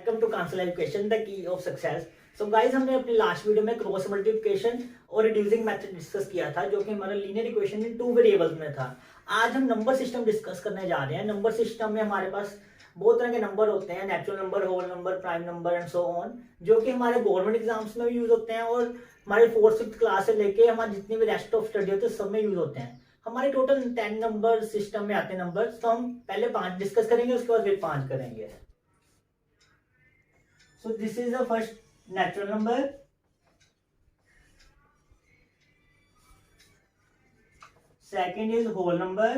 Welcome to Kansal education the key of success. So guys, हमने अपने last video में cross multiplication और reducing method discuss किया था, जो कि हमारा लीनियर इक्वेशन में 2 वेरिएबल्स में था। आज हम नंबर सिस्टम डिस्कस करने जा रहे हैं। नंबर सिस्टम में हमारे पास बहुत तरह के नंबर होते हैं, natural number, whole number, prime number and so on, जो कि हमारे गवर्नमेंट एग्जाम्स में भी यूज होते हैं और हमारे 4th-5th क्लास से लेके हमारे जितने भी रेस्ट ऑफ स्टडी होते हैं सब में यूज होते हैं। हमारे टोटल 10 नंबर सिस्टम में आते हैं नंबर, तो हम पहले 5 डिस्कस करेंगे, उसके बाद फिर 5 करेंगे। So this is the first natural number. Second is whole number.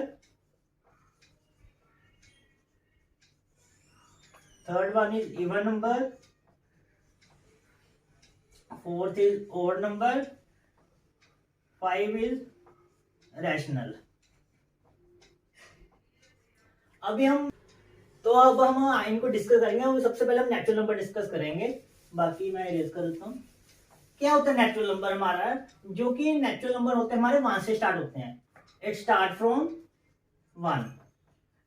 Third one is even number. Fourth is odd number. 5 is rational. अब हम इनको डिस्कस करेंगे। सबसे पहले हम नेचुरल नंबर डिस्कस करेंगे, बाकी मैं इरेज कर देता हूँ। क्या होता है नेचुरल नंबर हमारा? जो कि नेचुरल नंबर होते हैं हमारे 1 से स्टार्ट होते हैं। It start from 1।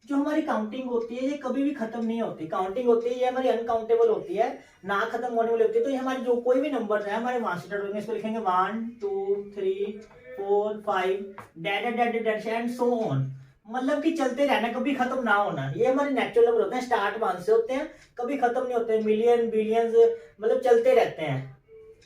जो हमारी काउंटिंग होती है ये कभी भी खत्म नहीं होती। काउंटिंग होती है ये हमारी अनकाउंटेबल होती है, ना खत्म होने वाली होती है। तो ये हमारे जो कोई भी नंबर है हमारे 1 से स्टार्ट होंगे, इसको लिखेंगे 1 2 3 4 5 डैट एंड सो ऑन, मतलब कि चलते रहना, कभी खत्म ना होना। ये हमारे नेचुरल नंबर होते हैं, स्टार्ट 1 से होते हैं, कभी खत्म नहीं होते। मिलियन, बिलियंस, मतलब चलते रहते हैं,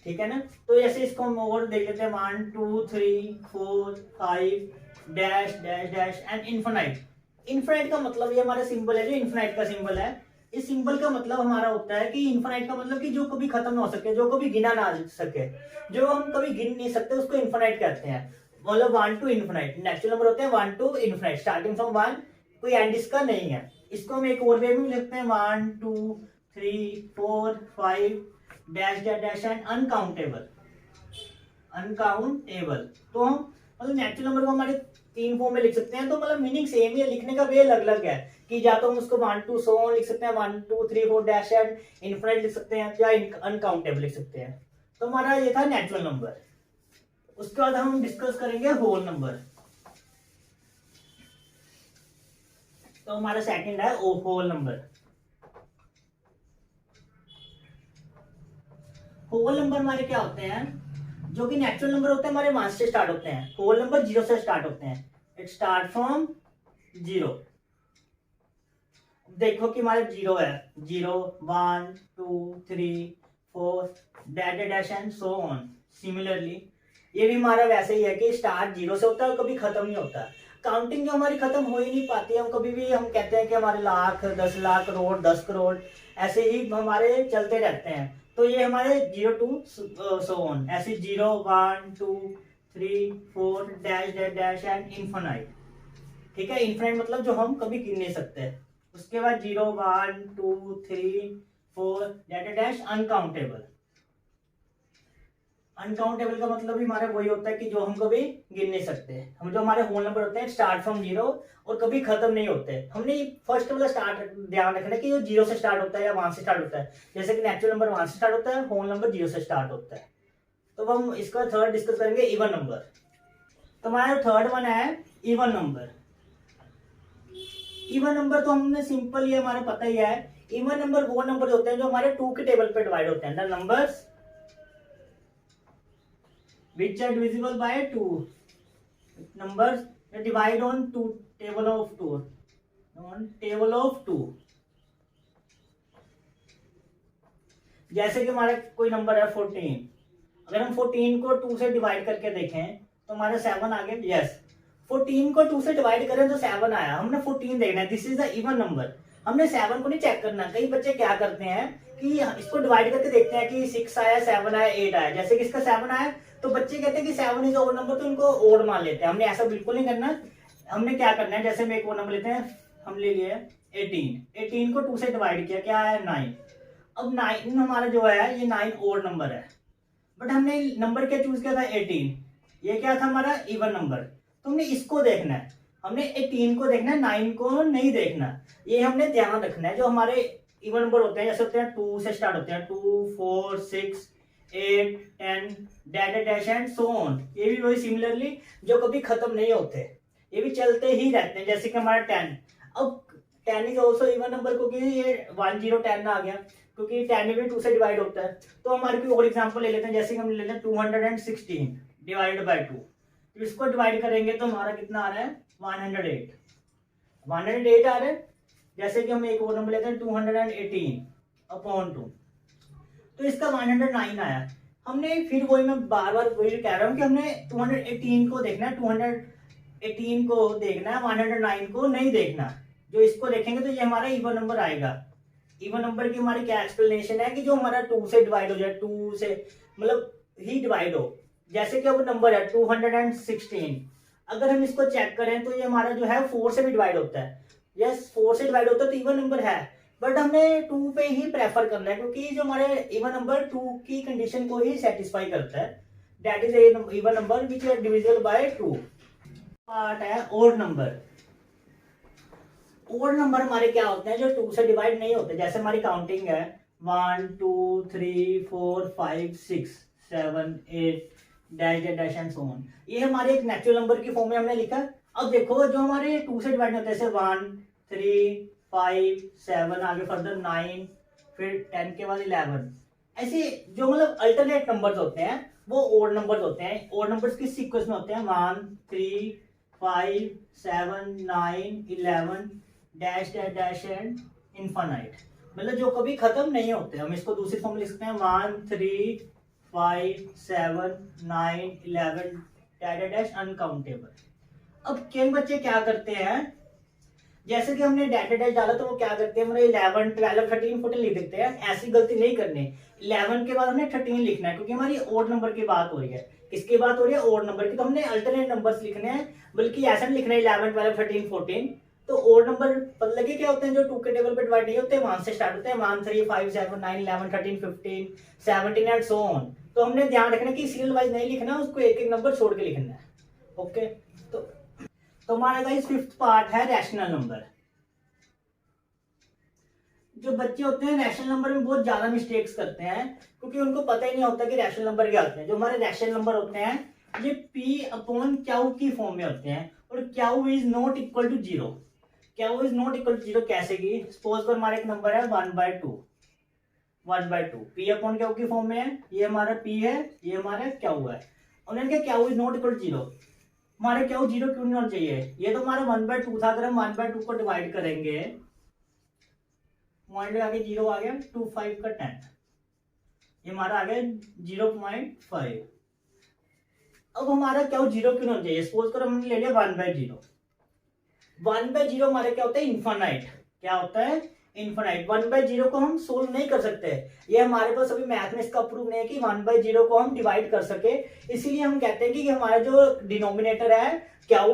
ठीक है ना। तो ऐसे इसको हम और देख लेते हैं 1 2 3 4 5 dash dash dash and infinite. Infinite का मतलब ये हमारा सिंबल है, जो इन्फिनाइट का सिंबल है। इस सिंबल का मतलब हमारा होता है कि इन्फिनाइट का मतलब कि जो कभी खत्म ना हो सके, जो कभी गिना ना सके, जो हम कभी गिन नहीं सकते, उसको इन्फिनाइट कहते हैं। मतलब 1 टू इन्फिनाइट नेचुरल नंबर होते हैं, 1 टू इन्फिनाइट, स्टार्टिंग फ्रॉम 1, कोई एंड इसका नहीं है। इसको हम एक और वे में लिखते हैं 1 2 3 4 5 dash dash dash and uncountable. तो हम मतलब नेचुरल नंबर को हमारे 3 फॉर्म में लिख सकते हैं। तो मतलब मीनिंग सेम है, लिखने का वे अलग अलग है कि या तो हम उसको 1 2 सो ऑन लिख सकते हैं, 1 2 3 4 डैश एंड इन्फिनाइट लिख सकते हैं, या अनकाउंटेबल लिख सकते हैं। तो हमारा ये था नेचुरल नंबर। उसके बाद हम डिस्कस करेंगे होल नंबर। तो हमारा सेकंड है होल नंबर। होल नंबर हमारे क्या होते हैं? जो कि नेचुरल नंबर होते हैं हमारे 1 से स्टार्ट होते हैं, होल नंबर 0 से स्टार्ट होते हैं। It start from 0। देखो कि हमारे 0 है, 0 1 2 3 4 dash and so on. Similarly ये भी हमारा वैसे ही है कि स्टार्ट 0 से होता है और कभी खत्म नहीं होता। काउंटिंग जो हमारी खत्म हो ही नहीं पाती। हम कभी भी हम कहते हैं कि हमारे लाख, 10 लाख, करोड़, 10 करोड़, ऐसे ही हमारे चलते रहते हैं। तो ये हमारे 0 टू सो ऑन, ऐसे 0 1 2 3 4 dash dash dash and infinite. ठीक है, इन्फिनाइट मतलब जो हम कभी गिन नहीं सकते। उसके बाद 0 1 2 3 4 डैश डैश अनकाउंटेबल। अनकाउंटेबल का मतलब भी हमारा वही होता है कि जो हम कभी गिन नहीं सकते। हम जो हमारे होल नंबर होते हैं स्टार्ट फ्रॉम 0 और कभी खत्म नहीं होते। हमने फर्स्ट वाला स्टार्ट ध्यान रखना कि जो 0 से स्टार्ट होता है या 1 से स्टार्ट होता है। जैसे कि नेचुरल नंबर 1 से स्टार्ट होता है, होल नंबर 0 से स्टार्ट होता है। तो हम इसका थर्ड डिस्कस करेंगे इवन नंबर। तो हमारा थर्ड वन है इवन नंबर। इवन नंबर तो हमने सिंपल, ये हमारा पता ही है। इवन नंबर वो नंबर होते हैं जो हमारे 2 के टेबल पे डिवाइड होते हैं। The numbers which are divisible by 2, numbers that divide on 2 table of 2, on table of 2। जैसे कि हमारा कोई नंबर है 14, अगर हम 14 को 2 से डिवाइड करके देखें तो हमारा 7 आ गया। यस, 14 को 2 से डिवाइड करें तो 7 आया। हमने 14 देखना है, this is the even number. हमने 7 को नहीं चेक करना। कई बच्चे क्या करते हैं कि इसको डिवाइड करके देखते हैं कि 6 आया, 7 आया, 8 आया। जैसे कि इसका 7 आया तो बच्चे कहते हैं कि 7 इज ओड नंबर, तो इनको ओड मान लेते हैं। हमने ऐसा बिल्कुल नहीं करना। हमने क्या करना है, जैसे हम एक और नंबर लेते हैं, हम ले लिए 18 को 2 से डिवाइड किया, क्या है 9। अब 9 हमारा जो है ये 9 ओड नंबर है, बट हमने नंबर क्या चूज किया था 18। ये क्या था हमारा इवन नंबर। तो हमने इसको देखना है, हमने 18 को देखना है, 9 को नहीं देखना। ये हमने ध्यान रखना है। जो हमारे इवन नंबर होते हैं जैसे होते हैं 2 से स्टार्ट होते हैं, 2 4 6 8 10 डैश एंड सो ऑन। ये भी वही सिमिलरली जो कभी खत्म नहीं होते, ये भी चलते ही रहते हैं। जैसे कि हमारा 10, अब 10 इज ऑल्सो इवन नंबर, क्योंकि ये 1 0 10 आ गया, क्योंकि 10 भी 2 से डिवाइड होता है। तो हमारे कोई और एग्जांपल ले लेते हैं, जैसे कि हम ले लेते हैं 216 डिवाइडेड बाय 2। तो इसको डिवाइड करेंगे तो हमारा कितना आ रहा है 108, 108 आ रहा है। जैसे कि हम एक और नंबर लेते हैं 218 अपॉन 2, तो इसका 109 आया। हमने फिर वही, मैं बार बार वही कह रहा हूँ कि हमने 218 को देखना है, 218 को देखना है, 109 को नहीं देखना। जो इसको देखेंगे तो ये हमारा इवन नंबर आएगा। इवन नंबर की हमारी क्या एक्सप्लेनेशन है कि जो हमारा 2 से डिवाइड हो जाए, 2 से मतलब ही डिवाइड हो। जैसे कि अब नंबर है 216, अगर हम इसको चेक करें तो ये हमारा जो है 4 से भी डिवाइड होता है। यस, 4 से डिवाइड होता है तो इवन नंबर है, बट हमें 2 पे ही प्रेफर करना है, क्योंकि जो हमारे इवन नंबर 2 की कंडीशन को ही सेटिस्फाई करता है। That is even number which is divisible by 2। Part है ओड नंबर। ओड नंबर हमारे क्या होते हैं जो 2 से डिवाइड नहीं होते। जैसे हमारी काउंटिंग है 1 2 3 4 5 6 7 8 dash dash and so on, ये हमारे एक नेचुरल नंबर की फॉर्म में हमने लिखा। अब देखो जो हमारे 2 से डिवाइड होते हैं, जैसे 1 3 5 7 आगे फर्दर 9 फिर 10 के बाद 11, ऐसे जो मतलब अल्टरनेट नंबर्स होते हैं वो ओड नंबर्स होते हैं। ओड नंबर्स किस सीक्वेंस में होते हैं 1 3 5 7 9 11 dash dash dash and infinite, मतलब जो कभी खत्म नहीं होते। हम इसको दूसरी फॉर्म में लिख सकते हैं 1 3 5 7 9 11 डैश डैश अनकाउंटेबल। अब किन बच्चे क्या करते हैं, जैसे कि हमने डेटा डैश डाला तो वो क्या करते हैं, मतलब 11 12 13 14 लिख देते हैं। ऐसी गलती नहीं करनी, 11 के बाद हमने 13 लिखना है, क्योंकि हमारी ओड नंबर की बात हो रही है। किसकी बात हो रही है, ओड नंबर की। तो हमने अल्टरनेट नंबर्स लिखने हैं, बल्कि ऐसा नहीं लिखना है 11 12 13 14। तो ओड नंबर लगे क्या होते हैं जो 2 के टेबल पे डिवाइड नहीं होते, 1 से स्टार्ट होते हैं, 1 3 5 7 9 11 13 15 17 एंड सो ऑन। तो हमने ध्यान रखना कि सीरियल वाइज नहीं लिखना, उसको एक एक नंबर छोड़ के लिखना है। ओके, तो हमारा गाइस 5th पार्ट है रैशनल नंबर। जो बच्चे होते हैं रैशनल नंबर में बहुत ज्यादा मिस्टेक्स करते हैं, क्योंकि उनको पता ही नहीं होता कि रैशनल नंबर क्या होते हैं। जो हमारे रैशनल नंबर होते हैं ये पी अपॉन क्यू की फॉर्म में होते हैं, और Q is not equal to 0। Q is not equal to 0 कैसे की, सपोज कर हमारा एक नंबर है 1/2, 1/2 पी अपॉन क्यू की फॉर्म में है। ये हमारा पी है, ये हमारा क्यू है। उन्होंने क्या Q is not equal to 0, हमारे क्यू 0 क्यों नहीं होना चाहिए। ये तो हमारा 1/2 था, अगर हम 1/2 को डिवाइड करेंगे, पॉइंट आगे 0 आ गया, 2 5 का 10, ये हमारा आ गया 0.5। अब हमारा क्या 0 क्यों होना चाहिए, सपोज करो हमने ले लिया 1/0। 1/0 हमारे क्या होता है इनफाइनाइट। क्या होता है इनफाइनाइट। 1/0 को हम सोल्व नहीं कर सकते, ये हमारे पास अभी मैथ में इसका प्रूफ नहीं है कि 1/0 को हम डिवाइड कर सके। इसीलिए हम कहते हैं कि हमारा जो डिनोमिनेटर है क्या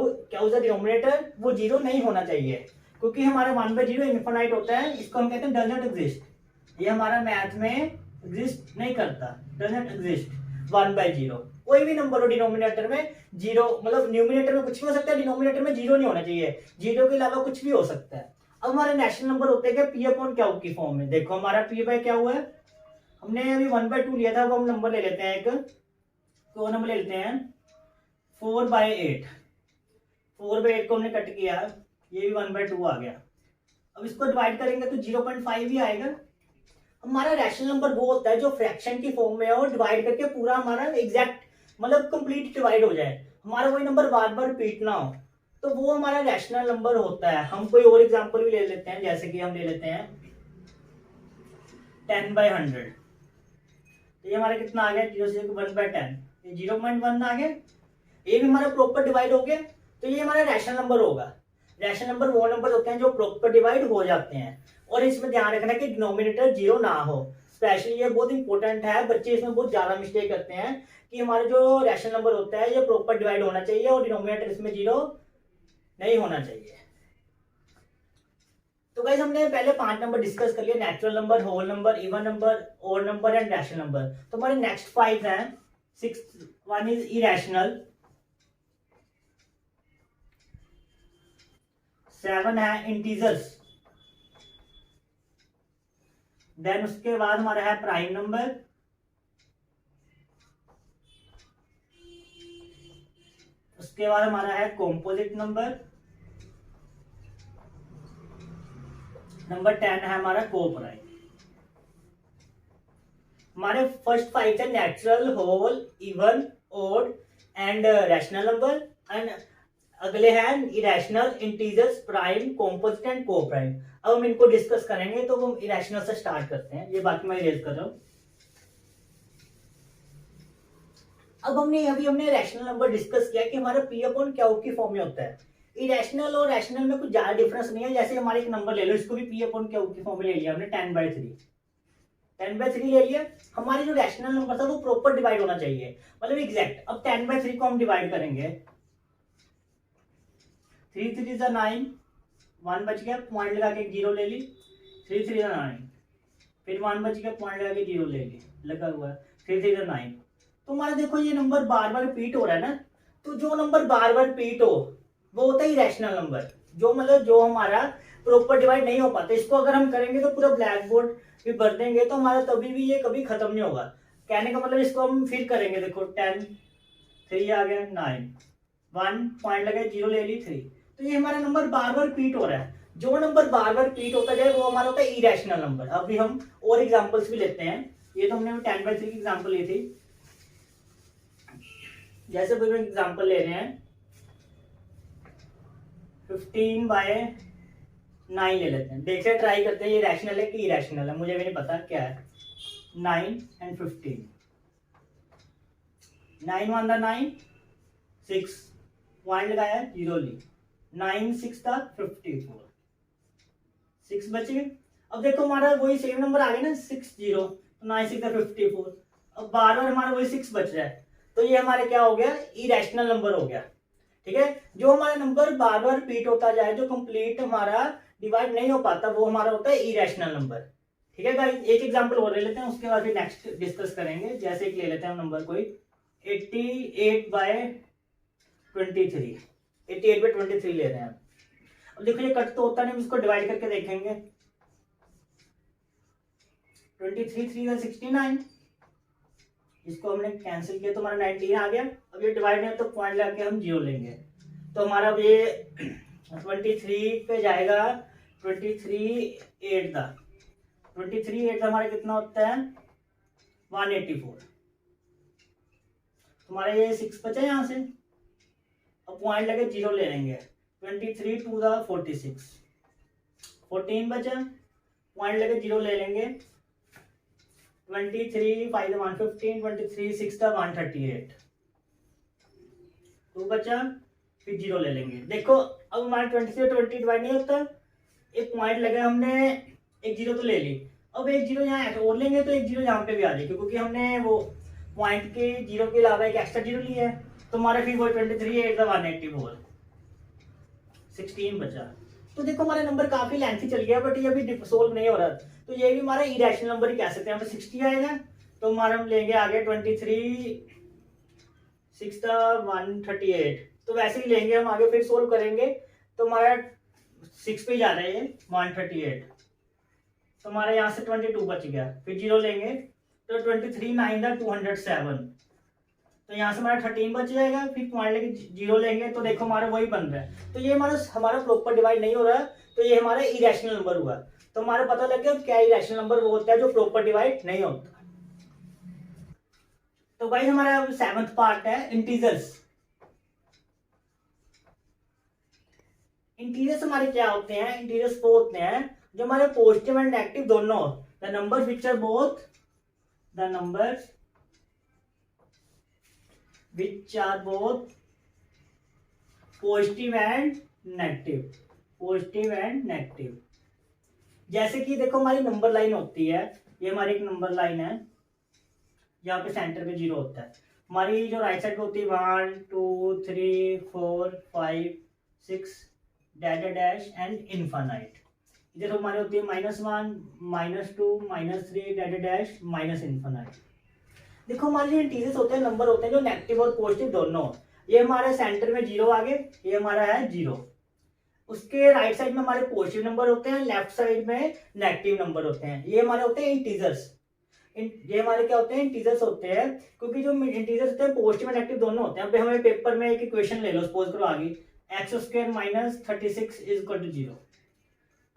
डिनोमिनेटर वो 0 नहीं होना चाहिए, क्योंकि हमारा 1/0 इनफाइनाइट होता है। इसको हम कहते हैं डज नॉट एग्जिस्ट, ये हमारा मैथ में एग्जिस्ट नहीं करता, डज नॉट एग्जिस्ट 1/0। कोई भी नंबर हो डिनोमिनेटर में 0, मतलब न्यूमिनेटर में कुछ भी हो सकता है, डिनोमिनेटर में 0 नहीं होना चाहिए। 0 के अलावा कुछ भी हो सकता है। अब हमारे नेशनल नंबर होते हैं पी अपॉन क्यू की फॉर्म में। देखो हमारा पी बाय क्या हुआ है, हमने अभी 1/2 लिया था, अब हम नंबर ले लेते हैं एक, तो नंबर ले लेते हैं 4/8। 4/8 को हमने कट किया, ये भी 1/2 आ गया। अब इसको डिवाइड करेंगे तो 0.5 ही आएगा। हमारा रैशनल नंबर वो होता है जो फ्रैक्शन की फॉर्म में है और डिवाइड करके पूरा हमारा एग्जैक्ट मतलब कंप्लीट डिवाइड हो जाए, हमारा वही नंबर बार बार रिपीट ना हो, तो वो हमारा रैशनल नंबर होता है। हम कोई और एग्जांपल भी ले लेते हैं, जैसे कि हम ले लेते हैं 10/100। तो ये हमारा कितना आ गया 0 से 1/10, ये 0.1 आ गया। ये भी हमारा प्रॉपर डिवाइड हो गया, तो ये हमारा रैशनल नंबर होगा। रैशनल नंबर वो नंबर होते हैं जो प्रॉपर डिवाइड हो जाते हैं, और इसमें ध्यान रखना कि डिनोमिनेटर 0 ना हो। स्पेशली ये बहुत इंपॉर्टेंट है, बच्चे इसमें बहुत ज्यादा मिस्टेक करते हैं कि हमारा जो रैशनल नंबर होता है ये प्रॉपर डिवाइड होना चाहिए और डिनोमिनेटर इसमें 0 नहीं होना चाहिए। तो गाइस हमने पहले 5 नंबर डिस्कस कर लिए, natural number, whole number, even number, odd number and rational number. तो हमारे नेक्स्ट 5 हैं। 6th वन इज इरेशनल, 7 है इंटीजर्स, देन उसके बाद हमारा है प्राइम नंबर, उसके बाद हमारा है कॉम्पोजिट नंबर, नंबर 10 है हमारा को प्राइम। हमारे फर्स्ट 5 थे natural, whole, even, odd and rational number, and अगले हैं irrational, integers, prime, composite and coprime. अब हम इनको डिस्कस करेंगे, तो हम इरेशनल से स्टार्ट करते हैं। ये बाकी मैं इरेज कर रहा हूं। अब हमने रैशनल नंबर डिस्कस किया कि हमारा पी अपॉन क्यू की फॉर्म में होता है। इरेशनल और रैशनल में कुछ ज्यादा डिफरेंस नहीं है। जैसे हमारे एक नंबर ले लो, इसको भी पी अपॉन क्यू की फॉर्म में ले लिया हमने, 10/3 ले लिया। हमारी जो रैशनल नंबर था वो प्रॉपर डिवाइड होना चाहिए, मतलब एग्जैक्ट। अब 10/3 को हम डिवाइड करेंगे, 3 3 जा 9, 1 बच गया, पॉइंट लगा के 0 ले ली, 3 3 जा 9, फिर 1 बच गया, पॉइंट लगा के 0 ले ली, लगा हुआ, 3 3 जा 9। तो हमारा देखो ये नंबर बार बार रिपीट हो रहा है ना, तो जो नंबर बार बार रिपीट हो वो होता है इरेशनल नंबर, जो मतलब जो हमारा प्रॉपर डिवाइड नहीं हो पाता। इसको अगर हम करेंगे तो पूरा ब्लैक बोर्ड भी भर देंगे, तो हमारा तभी भी ये कभी खत्म नहीं होगा। कहने का मतलब इसको हम फिर करेंगे, देखो 10, 3 आ गया, 9, 1 पॉइंट लगा, 0 ले ली, 3। तो ये हमारा नंबर बार बार रिपीट हो रहा है। जो नंबर बार बार रिपीट होता जाए वो हमारा होता है इरेशनल नंबर। अभी हम और एग्जांपल्स भी लेते हैं। ये तो हमने 10/3 की एग्जांपल ली थी। जैसे भी एग्जांपल ले रहे हैं, 15/9 ले लेते हैं, देखते हैं, ट्राई करते हैं ये रैशनल है कि इरेशनल है। मुझे भी नहीं पता क्या है। 9 एंड 15, 9 1 9, 6 पॉइंट लगाया, 0 ली, 9 6 था 54, 6 बच गए। अब देखो हमारा वही सेम नंबर आ गया ना, 6 0, तो 9 6 था 54। अब बार बार हमारा वही 6 बच रहा है, तो ये हमारे क्या हो गया, इरेशनल नंबर हो गया। ठीक है, जो हमारा नंबर बार बार रिपीट होता जाए, जो कंप्लीट हमारा डिवाइड नहीं हो पाता, वो हमारा होता है इरेशनल नंबर। ठीक है गाइस, एक एग्जांपल और ले लेते हैं, उसके बाद फिर नेक्स्ट डिस्कस करेंगे। जैसे एक ले लेते हैं हम नंबर कोई 88/23, 88/23 ले रहे हैं। अब देखो ये कट तो होता नहीं, हम इसको डिवाइड करके देखेंगे। 23 3 69, इसको हमने कैंसिल किया तो हमारा 19 आ गया। अब ये डिवाइड है तो पॉइंट लगा के हम 0 लेंगे, तो हमारा अब ये 23 पे जाएगा, 23 8 था, 23 8 हमारा कितना होता है, 184। तुम्हारा ये 6 बचा यहाँ से। अब पॉइंट लगे 0 ले लेंगे, 23 2 था 46, 14 बचा, पॉइंट लगे 0 ले लेंगे, 23 5 115, 23 6 था 138, 2 बचा, फिर 0 ले लेंगे। देखो अब हमारा 20 से 20 डिवाइड नहीं होता, एक पॉइंट लगा, हमने एक 0 तो ले ली। अब एक 0 यहाँ और लेंगे तो एक 0 यहाँ पे भी आ जाएगी, क्योंकि हमने वो पॉइंट के 0 के अलावा एक एक्स्ट्रा 0 लिया है। तो हमारा फिर वो 23 8 था 184, 16 बचा। तो देखो हमारा नंबर काफी लेंथी चल गया, बट ये अभी सोल्व नहीं हो रहा, तो ये भी हमारा इरेशनल नंबर ही कह सकते हैं। हमें 60 आएगा, तो हमारा हम लेंगे आगे 23 6 था 138, तो वैसे ही लेंगे हम आगे, फिर सोल्व करेंगे तो हमारा 6 पे जा रहा है ये 138, तो हमारा यहाँ से 22 बच गया, फिर 0 लेंगे तो 23 9 था 207, तो यहाँ से हमारा 13 बच जाएगा, फिर पॉइंट लेके 0 लेंगे, तो देखो हमारा वही बन रहा है। तो ये हमारा प्रॉपर डिवाइड नहीं हो रहा है, तो ये हमारा इरेशनल नंबर हुआ। तो हमारा पता लग गया क्या इरेशनल नंबर वो होता है जो प्रॉपर डिवाइड नहीं होता। तो भाई हमारा 7th पार्ट है इंटीजर्स। इंटीजर्स हमारे क्या होते हैं, इंटीजर्स वो होते हैं जो हमारे पॉजिटिव एंड नेगेटिव दोनों, the numbers which are both, the numbers which are both positive and negative, positive and negative। जैसे कि देखो हमारी नंबर लाइन होती है, ये हमारी एक नंबर लाइन है, यहाँ पे सेंटर पे 0 होता है। हमारी जो राइट साइड पे होती है 1 2 3 4 5 6 डैश डैश एंड इनफाइनाइट। इधर हमारी होती है -1 -2 -3 डैश डैश माइनस इनफाइनाइट। देखो हमारे जो इंटीजर्स होते हैं, नंबर होते हैं जो नेगेटिव और पॉजिटिव दोनों, ये हमारे सेंटर में 0 आगे, ये हमारा है 0। उसके राइट साइड में हमारे पॉजिटिव नंबर होते हैं, लेफ्ट साइड में नेगेटिव नंबर होते हैं। ये हमारे होते हैं इंटीजर्स। ये हमारे क्या होते हैं, इंटीजर्स होते हैं, क्योंकि जो इंटीजर्स होते हैं पॉजिटिव और नेगेटिव दोनों होते हैं। अब हमें पेपर में एक इक्वेशन ले लो, सपोज करो आगे x² - 36 = 0,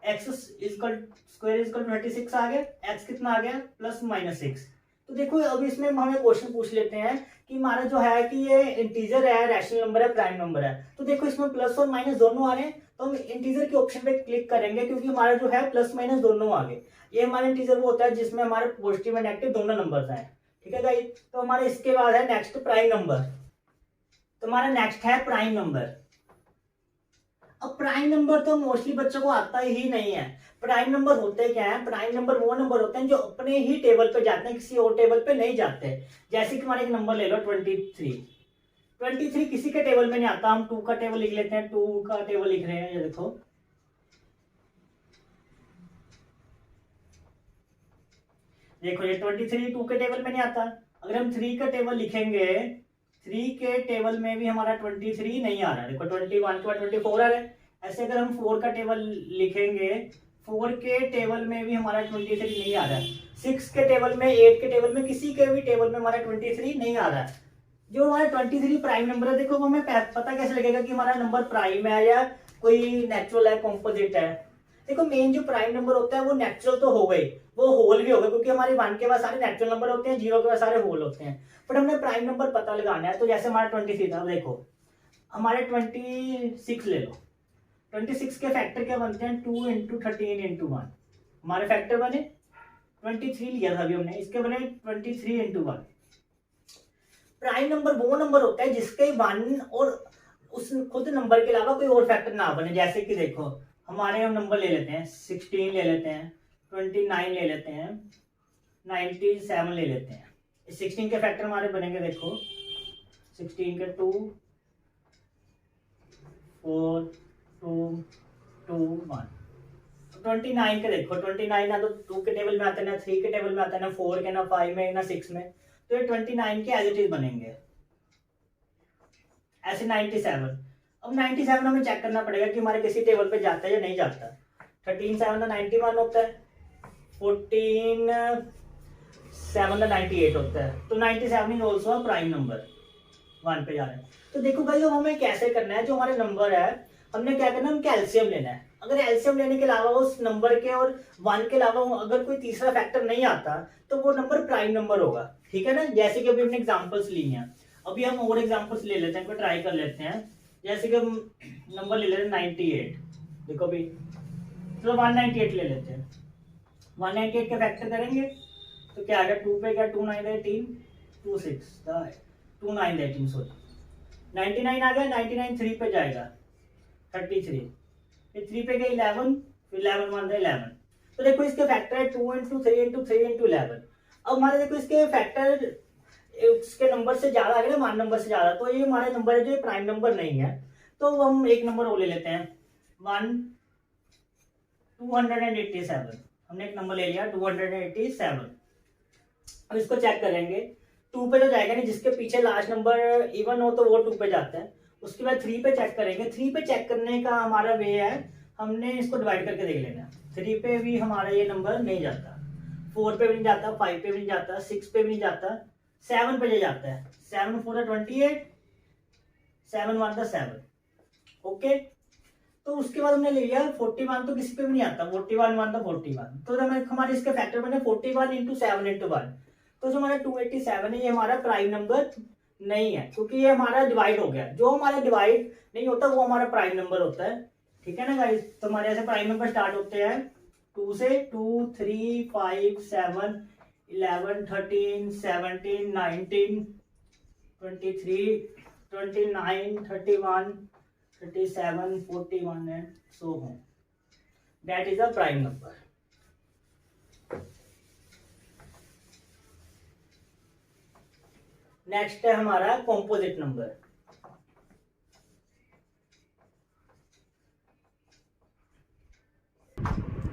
x is equal square is equal 36 आ गया, एक्स कितना आ गया +-6। तो देखो अब इसमें हमें क्वेश्चन पूछ लेते हैं कि हमारा जो है कि ये इंटीजर है, रैशनल नंबर है, प्राइम नंबर है। तो देखो इसमें प्लस और माइनस दोनों आ रहे हैं, तो हम इंटीजर के ऑप्शन पे क्लिक करेंगे क्योंकि हमारा जो है प्लस माइनस दोनों आ गए। ये हमारा इंटीजर वो होता है जिसमें हमारे पॉजिटिव एंड नेगेटिव दोनों नंबर आए। ठीक है गाइस, तो हमारे इसके बाद है नेक्स्ट प्राइम नंबर। तो हमारा नेक्स्ट है प्राइम नंबर। अब प्राइम नंबर तो मोस्टली बच्चों को आता ही नहीं है। प्राइम नंबर होते क्या है? प्राइम नंबर वो नंबर होते हैं जो अपने ही टेबल पे जाते हैं, किसी और टेबल पे नहीं जाते। जैसे कि हमारा एक नंबर ले लो 23 किसी के टेबल में नहीं आता। हम 2 का टेबल लिख लेते हैं, 2 का टेबल लिख रहे हैं, ये देखो देखो ये 23 2 के टेबल में नहीं आता। अगर हम 3 का टेबल लिखेंगे, 3 के टेबल में भी हमारा 23 नहीं आ रहा है। देखो 21 के बाद 24 आ रहा है। ऐसे अगर हम 4 का टेबल लिखेंगे, 4 के टेबल में भी हमारा 23 नहीं आ रहा है। 6 के टेबल में, 8 के टेबल में, किसी के भी टेबल में हमारा 23 नहीं आ रहा है। जो हमारा 23 प्राइम नंबर है, देखो हमें पता कैसे लगेगा कि हमारा नंबर प्राइम है या कोई नेचुरल है, कॉम्पोजिट है। देखो मेन जो प्राइम नंबर होता है वो नेचुरल तो हो गई, वो होल भी हो गए, क्योंकि हमारे 1 के बाद सारे नेचुरल नंबर होते हैं, 0 के बाद सारे होल होते हैं। बट हमने प्राइम नंबर पता लगाना है। तो जैसे हमारा 23 था, देखो हमारे 26 ले लो। 26 के फैक्टर क्या बनते हैं? 2 × 13 × 1। हमारे फैक्टर बने 23 लिया था अभी हमने, इसके बने 23 × 1। प्राइम नंबर वो नंबर होता है जिसके 1 और उस खुद नंबर के अलावा कोई और फैक्टर ना बने। जैसे कि देखो हमारे हम नंबर ले लेते हैं, 16 ले लेते हैं, 29 ले लेते हैं, 97 ले लेते हैं। 16 के फैक्टर हमारे बनेंगे, देखो 16 के 2 4 2 2 1। 29 के देखो, 29 ना तो 2 के टेबल में आता है, ना 3 के टेबल में आता है, ना 4 के, ना 5 में, ना 6 में। तो ये 29 के एज इट इज बनेंगे। ऐसे 97। अब 97 हमें चेक करना पड़ेगा कि हमारे किसी टेबल पे जाता है या नहीं जाता। 13 7 का 91 होता है, 14 7 का 98 होता है। तो 97 is also a prime number. 1 पे जा रहे हैं। तो देखो भाई हमें कैसे करना है, जो हमारे नंबर है हमने क्या करना है, हमको एलसीएम लेना है। अगर एलसीएम लेने के अलावा उस नंबर के और 1 के अलावा अगर कोई तीसरा फैक्टर नहीं आता तो वो नंबर प्राइम नंबर होगा। ठीक है ना, जैसे कि अभी हमने एग्जांपल्स ली हैं, अभी हम और एग्जांपल्स ले लेते हैं, इनको ट्राई कर लेते हैं। जैसे कि हम नंबर ले लेते हैं 98। देखो भी, चलो 198 ले लेते हैं। 198 के फैक्टर करेंगे तो क्या आएगा? 2 पे क्या, 2 9 18 2 6 2 9 18 सॉरी 99 आ गया। 99 3 पे जाएगा 33, फिर 3 पे गया 11, फिर 11 1 11। तो देखो इसके फैक्टर है 2 × 3 × 3 × 11। अब हमारे देखो इसके फैक्टर उसके नंबर से ज्यादा आ गया, मान नंबर से ज्यादा, तो ये हमारे नंबर है जो प्राइम नंबर नहीं है। तो हम एक नंबर वो ले लेते हैं 287। हमने एक नंबर ले लिया 287। अब इसको चेक करेंगे, 2 पे तो जाएगा नहीं, जिसके पीछे लास्ट नंबर इवन हो तो वो 2 पे जाता है। उसके बाद 3 पे चेक करेंगे। 3 पे चेक करने का हमारा वे है, हमने इसको डिवाइड करके देख लेना। 3 पे भी हमारा ये नंबर नहीं जाता, 4 पे भी नहीं जाता, 5 पे भी नहीं जाता, 6 पे भी नहीं जाता, 7 पे जाता है। 7 4 28, 7 1 7। ओके, तो उसके बाद हमने ले लिया 41, तो किसी पे भी नहीं आता, 41 1 41। तो हमारे इसके फैक्टर बने 41 × 7 × 1। तो जो हमारा 287 है ये हमारा प्राइम नंबर नहीं है, क्योंकि ये हमारा डिवाइड हो गया। जो हमारा डिवाइड नहीं होता वो हमारा प्राइम नंबर होता है। ठीक है ना गाइस, तो हमारे ऐसे प्राइम नंबर स्टार्ट होते हैं 2 से, 2 3 5 7 11 13 17 19 23 29 31 37 41 and so on. That is a prime number. Next है हमारा कॉम्पोजिट नंबर।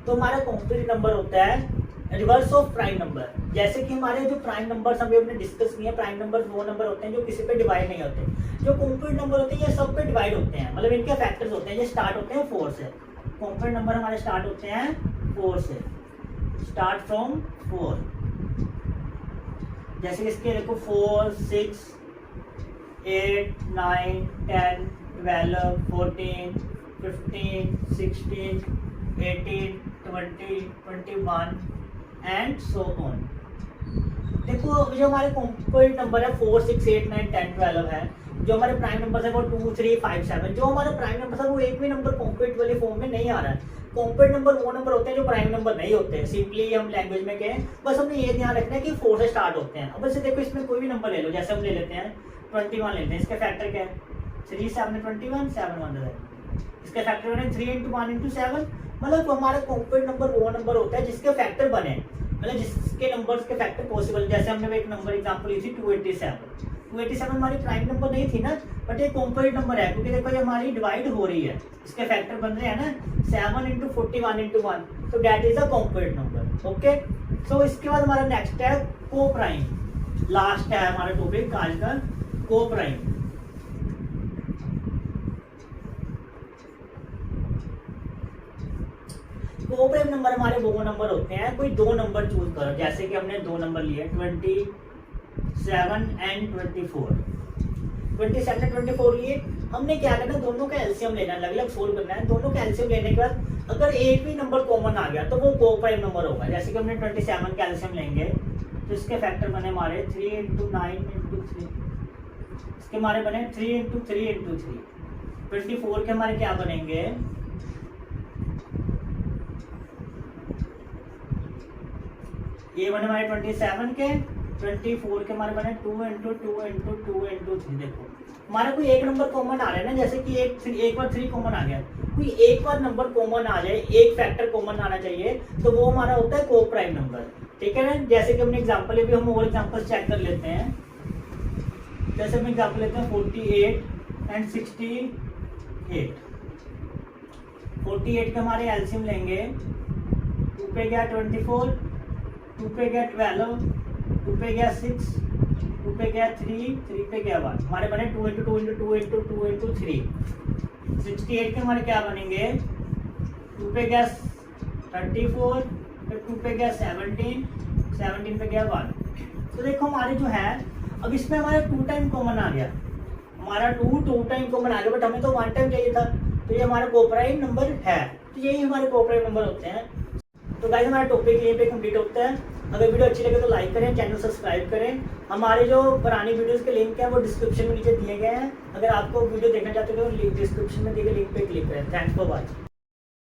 तो हमारा कॉम्पोजिट नंबर होता है रिवर्स ऑफ प्राइम नंबर। जैसे कि हमारे जो प्राइम नंबर्स अभी हमने डिस्कस किए, प्राइम नंबर वो नंबर होते हैं जो किसी पे डिवाइड नहीं होते। जो कॉम्पोजिट नंबर होते हैं ये सब पे डिवाइड होते हैं, मतलब इनके फैक्टर्स होते हैं। ये स्टार्ट होते हैं 4 से। कॉम्पोजिट नंबर हमारे स्टार्ट होते हैं 4 से, स्टार्ट फ्रॉम 4। जैसे इसके देखो 4 6 8 9 10 12 14 15 16 18, 20, 21 एंड सो ऑन। देखो जो हमारे कॉम्पोनेंट नंबर है 4, 6, 8, 9, 10, 12 है, जो हमारे प्राइम नंबर है वो 2, 3, 5, 7, जो हमारे प्राइम नंबर है वो एक भी नंबर कॉम्पोनेंट वाली फॉर्म में नहीं आ रहा है। कॉम्पोनेंट नंबर वो नंबर होते हैं जो प्राइम नंबर नहीं होते, सिंपली हम लैंग्वेज में कहें, बस हमने ये ध्यान रखना है कि 4 से स्टार्ट होते हैं। अब वैसे देखो इसमें कोई भी नंबर ले लो, जैसे हम ले लेते हैं 21 लेते हैं, इसका फैक्टर क्या है 3, 7, 21, 7, 1 है, इसका फैक्टर बने 3 × 1 × 7, मतलब हमारा कॉम्पोनेंट नंबर वो नंबर होता है जिसके फैक्टर बने, मतलब जिसके नंबर्स के फैक्टर पॉसिबल। जैसे हमने एक नंबर एग्जांपल ली थी 287 हमारी प्राइम नंबर नहीं थी ना, बट ये कॉम्पोनेंट नंबर है, क्योंकि देखो ये हमारी डिवाइड हो रही है, इसके फैक्टर बन रहे हैं ना 7 × 41 × 1, तो that is a component number. Okay, so इसके बाद हमारा नेक्स्ट है को प्राइम, लास्ट है हमारा टॉपिक आज का, को प्राइम। को प्राइम नंबर हमारे वो नंबर होते हैं, कोई दो नंबर चूज करो, जैसे कि हमने दो नंबर लिए 27 एंड 24, 27 एंड 24 लिए, हमने क्या करना, दोनों का एलसीएम लेना, अलग अलग सोल्व करना है। दोनों का एलसीएम लेने के बाद अगर एक भी नंबर कॉमन आ गया तो वो को प्राइम नंबर होगा। जैसे कि हमने 27 का एलसीएम लेंगे तो इसके फैक्टर बने हमारे 3 × 9 × 3, इसके हमारे बने 3 × 3 × 3। 24 के हमारे क्या बनेंगे, ये बने हमारे 27 के, 24 के हमारे बने 2 × 2 × 2 × 3। देखो हमारा कोई एक नंबर कॉमन आ रहा है ना, जैसे कि एक बार 3 कॉमन आ गया, कोई एक बार नंबर कॉमन आ जाए, एक फैक्टर कॉमन आना चाहिए, तो वो हमारा होता है को प्राइम नंबर। ठीक है ना, जैसे कि हमने एग्जांपल ले, भी हम और एग्जांपल चेक कर लेते हैं। जैसे हम एग्जांपल लेते हैं 48 एंड 68। 48 के हमारे एलसीएम लेंगे, 2 पे गया 24, 2 पे गया 12, 2 पे गया 6, 2 पे गया 3, 3 पे गया 1, हमारे बने 2 × 2 × 2 × 2 × 3। 68 के हमारे क्या बनेंगे, 2 पे गया 34, फिर 2 पे गया 17, 17 पे गया 1। तो देखो हमारे जो है, अब इसमें हमारा 2 टाइम कॉमन आ गया, हमारा 2 टाइम कॉमन आ गया, बट हमें तो 1 टाइम चाहिए था, तो ये हमारा को प्राइम नंबर है। तो यही हमारे को प्राइम नंबर होते हैं। तो गाइस हमारा टॉपिक यहीं पे कंप्लीट होता है। अगर वीडियो अच्छी लगे तो लाइक करें, चैनल सब्सक्राइब करें। हमारे जो पुरानी वीडियोस के लिंक है वो डिस्क्रिप्शन में नीचे दिए गए हैं, अगर आपको वीडियो देखना चाहते हो तो डिस्क्रिप्शन में दिए गए लिंक पे क्लिक करें। Thanks for watching.